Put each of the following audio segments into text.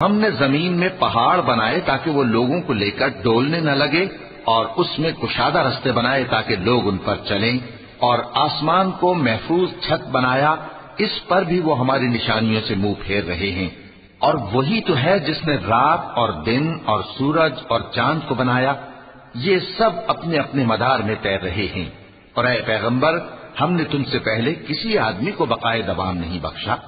हमने जमीन में पहाड़ बनाए ताकि वो लोगों को लेकर डोलने न लगे, और उसमें कुशादा रस्ते बनाए ताकि लोग उन पर चलें, और आसमान को महफूज छत बनाया, इस पर भी वो हमारी निशानियों से मुंह फेर रहे हैं। और वही तो है जिसने रात और दिन और सूरज और चांद को बनाया, ये सब अपने अपने मदार में तैर रहे हैं। और ऐ पैगंबर, हमने तुमसे पहले किसी आदमी को बकाए दबान नहीं बख्शा।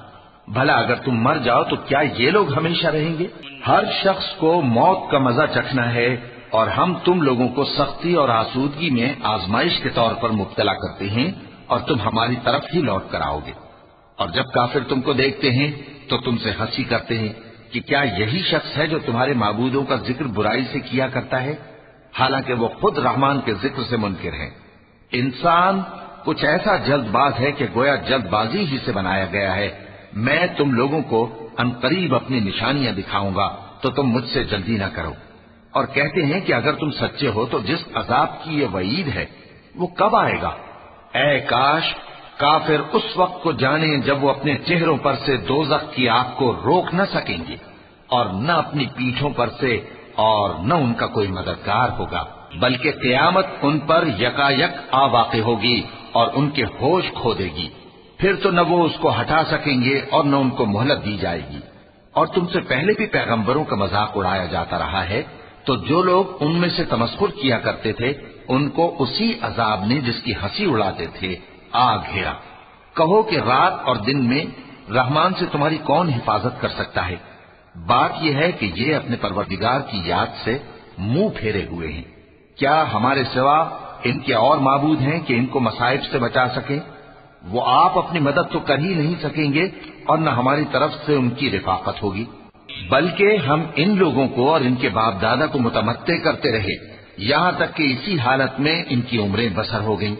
भला अगर तुम मर जाओ तो क्या ये लोग हमेशा रहेंगे? हर शख्स को मौत का मजा चखना है, और हम तुम लोगों को सख्ती और आसूदगी में आजमाइश के तौर पर मुब्तला करते हैं, और तुम हमारी तरफ ही लौट कर आओगे। और जब काफिर तुमको देखते हैं तो तुमसे हंसी करते हैं कि क्या यही शख्स है जो तुम्हारे माबूदों का जिक्र बुराई से किया करता है, हालांकि वो खुद रहमान के जिक्र से मुनकिर है। इंसान कुछ ऐसा जल्दबाज है कि गोया जल्दबाजी ही से बनाया गया है। मैं तुम लोगों को अनकरीब अपनी निशानियां दिखाऊंगा, तो तुम मुझसे जल्दी ना करो। और कहते हैं कि अगर तुम सच्चे हो तो जिस अजाब की ये वईद है वो कब आएगा? ऐ काश काफिर उस वक्त को जाने जब वो अपने चेहरों पर से दोज़ख की आग को रोक न सकेंगे, और न अपनी पीठों पर से, और न उनका कोई मददगार होगा, बल्कि क़यामत उन पर यकायक आ वाक़े होगी और उनके होश खो देगी। फिर तो न वो उसको हटा सकेंगे और न उनको मोहलत दी जाएगी। और तुमसे पहले भी पैगंबरों का मजाक उड़ाया जाता रहा है, तो जो लोग उनमें से तमस्खुर किया करते थे उनको उसी अजाब ने जिसकी हंसी उड़ाते थे आ घेरा। कहो कि रात और दिन में रहमान से तुम्हारी कौन हिफाजत कर सकता है? बात यह है कि ये अपने परवरदिगार की याद से मुंह फेरे हुए हैं। क्या हमारे सिवा इनके और माबूद हैं कि इनको मसाइब से बचा सकें? वो आप अपनी मदद तो कर ही नहीं सकेंगे, और न हमारी तरफ से उनकी रिफाकत होगी। बल्कि हम इन लोगों को और इनके बाप दादा को मुतमत्ते करते रहे, यहां तक कि इसी हालत में इनकी उम्रें बसर हो गईं।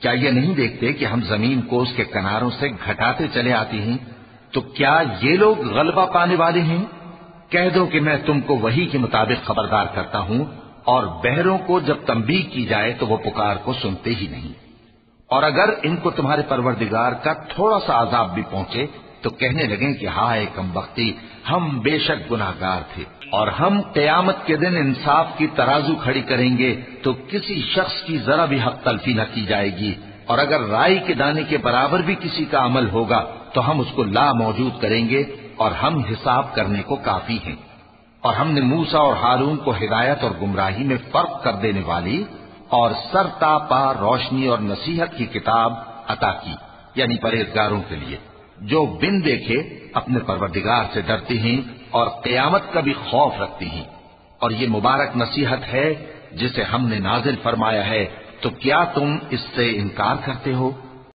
क्या ये नहीं देखते कि हम जमीन को उसके किनारों से घटाते चले आते हैं? तो क्या ये लोग गलबा पाने वाले हैं? कह दो कि मैं तुमको वही के मुताबिक खबरदार करता हूं, और बहरों को जब तंबीह की जाए तो वो पुकार को सुनते ही नहीं। और अगर इनको तुम्हारे परवरदिगार का थोड़ा सा अजाब भी पहुंचे तो कहने लगे कि हाय कमबख्ती, हम बेशक गुनाहगार थे। और हम क़यामत के दिन इंसाफ की तराजू खड़ी करेंगे तो किसी शख्स की जरा भी हक तलफी न की जाएगी, और अगर राई के दाने के बराबर भी किसी का अमल होगा तो हम उसको ला मौजूद करेंगे, और हम हिसाब करने को काफी हैं। और हमने मूसा और हारून को हिदायत और गुमराही में फर्क कर देने वाली और सरतापा रोशनी और नसीहत की किताब अता की, यानी परहेजगारों के लिए, जो बिन देखे अपने परवरदिगार से डरते हैं और क़यामत का भी खौफ रखते हैं। और ये मुबारक नसीहत है जिसे हमने नाजिल फरमाया है, तो क्या तुम इससे इनकार करते हो?